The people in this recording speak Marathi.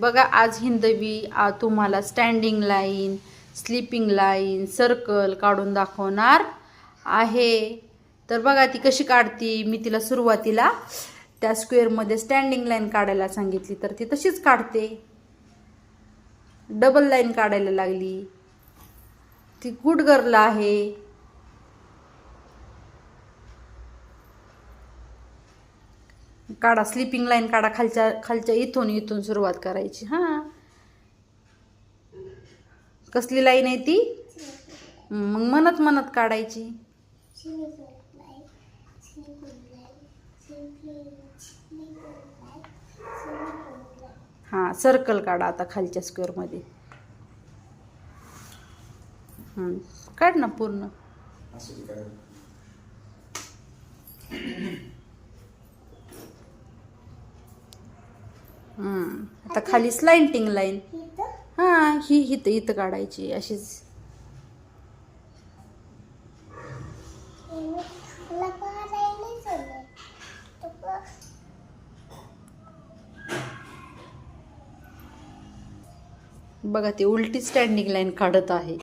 बघा आज हिंदवी तुम्हाला standing line, sleeping line, circle काढून दाखवणार आहे. तर बघा ती कशी काढती. मी तिला सुरुवातीला त्या स्क्वेअरमध्ये स्टँडिंग लाईन काढायला सांगितली तर ती तशीच काढते. डबल लाईन काढायला लागली. ती गुड गर्ल आहे. काढा स्लीपिंग लाईन काढा. खालच्या इथून सुरुवात करायची. हां कसली लाईन आहे ती मग म्हणत काढायची. हां सर्कल काढा आता खालच्या स्क्वेअरमध्ये. काढ ना पूर्ण. आता खाली स्लाइंटिंग लाईन. हां ही इथं काढायची अशीच. बघा ती उलटी स्टँडिंग लाईन काढत आहे.